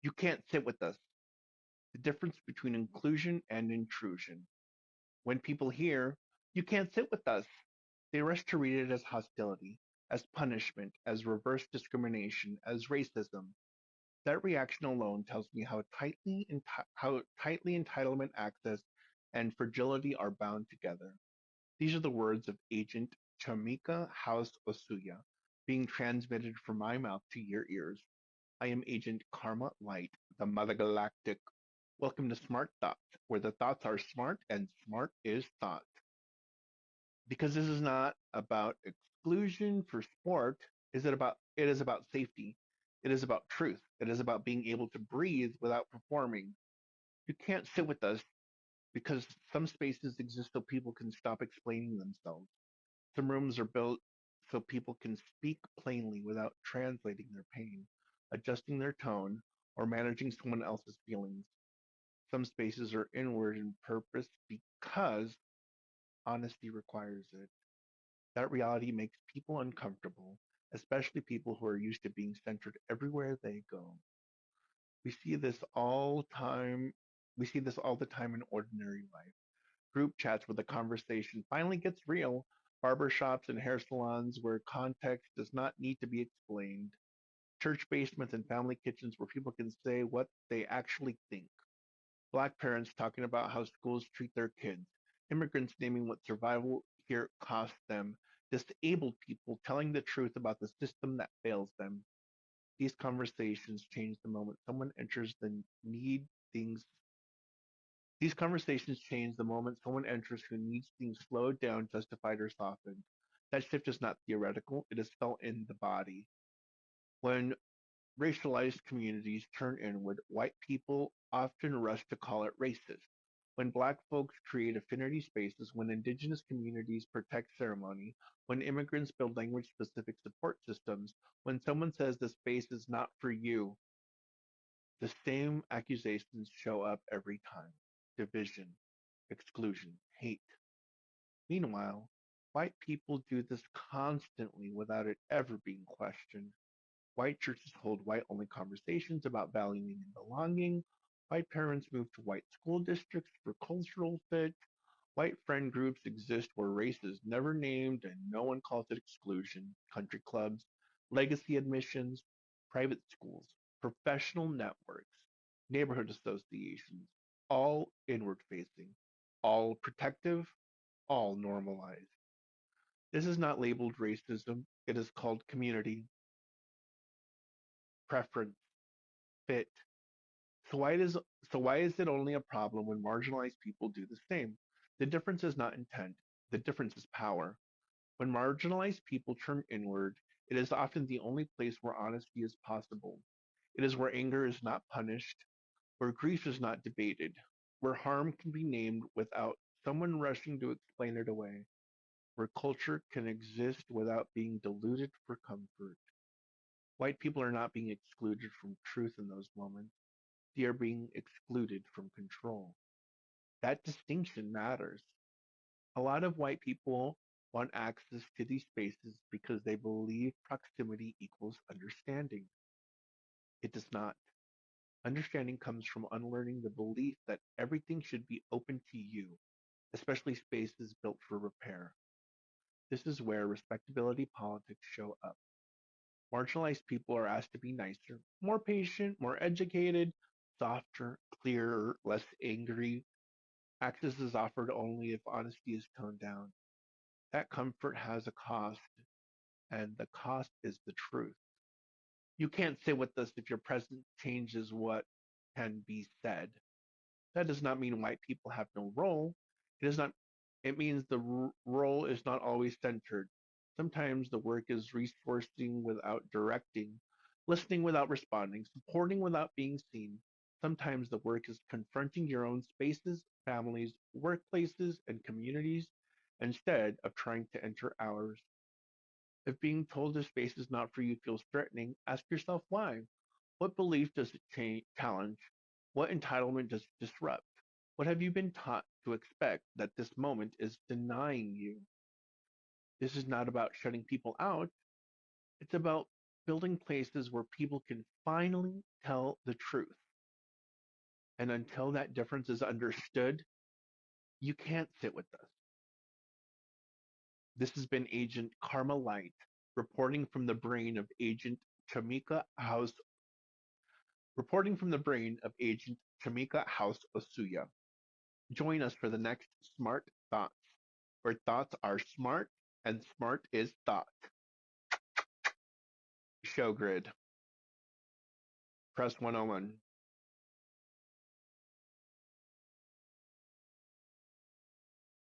You can't sit with us. The difference between inclusion and intrusion. When people hear, you can't sit with us, they rush to read it as hostility, as punishment, as reverse discrimination, as racism. That reaction alone tells me how tightly entitlement access and fragility are bound together. These are the words of Agent Chamieka House-Osuya, being transmitted from my mouth to your ears. I am Agent Karma Light, the Mother Galactic. Welcome to Smart Thoughts, where the thoughts are smart and smart is thought. Because this is not about exclusion for sport, it is about safety. It is about truth. It is about being able to breathe without performing. You can't sit with us because some spaces exist so people can stop explaining themselves. Some rooms are built so people can speak plainly without translating their pain, adjusting their tone, or managing someone else's feelings. Some spaces are inward in purpose because honesty requires it. That reality makes people uncomfortable, especially people who are used to being centered everywhere they go. We see this all time we see this all the time in ordinary life. Group chats where the conversation finally gets real, barber shops and hair salons where context does not need to be explained, church basements and family kitchens where people can say what they actually think. Black parents talking about how schools treat their kids, immigrants naming what survival here costs them, disabled people telling the truth about the system that fails them. These conversations change the moment someone enters the need things. These conversations change the moment someone enters who needs things slowed down, justified, or softened. That shift is not theoretical, it is felt in the body. When racialized communities turn inward, white people often rush to call it racist. When black folks create affinity spaces, when indigenous communities protect ceremony, when immigrants build language specific support systems, when someone says the space is not for you, the same accusations show up every time: division, exclusion, hate. Meanwhile, white people do this constantly without it ever being questioned. White churches hold white only conversations about valuing and belonging. White parents move to white school districts for cultural fit. White friend groups exist where race is never named and no one calls it exclusion. Country clubs, legacy admissions, private schools, professional networks, neighborhood associations, all inward facing, all protective, all normalized. This is not labeled racism, it is called community, preference, fit. So why does so why is it only a problem when marginalized people do the same? The difference is not intent. The difference is power. When marginalized people turn inward, it is often the only place where honesty is possible. It is where anger is not punished, where grief is not debated, where harm can be named without someone rushing to explain it away, where culture can exist without being diluted for comfort. White people are not being excluded from truth in those moments. They are being excluded from control. That distinction matters. A lot of white people want access to these spaces because they believe proximity equals understanding. It does not. Understanding comes from unlearning the belief that everything should be open to you, especially spaces built for repair. This is where respectability politics show up. Marginalized people are asked to be nicer, more patient, more educated, softer, clearer, less angry. Access is offered only if honesty is toned down. That comfort has a cost, and the cost is the truth. You can't sit with us if your presence changes what can be said. That does not mean white people have no role. It is not. It means the role is not always centered. Sometimes the work is resourcing without directing, listening without responding, supporting without being seen. Sometimes the work is confronting your own spaces, families, workplaces, and communities instead of trying to enter ours. If being told a space is not for you feels threatening, ask yourself why. What belief does it challenge? What entitlement does it disrupt? What have you been taught to expect that this moment is denying you? This is not about shutting people out. It's about building places where people can finally tell the truth. And until that difference is understood, you can't sit with us. This has been Agent Karma Light reporting from the brain of Agent Chamieka House reporting from the brain of Agent Chamieka House-Osuya. Join us for the next Smart Thoughts, where thoughts are smart and smart is thought. Show grid. Press 101.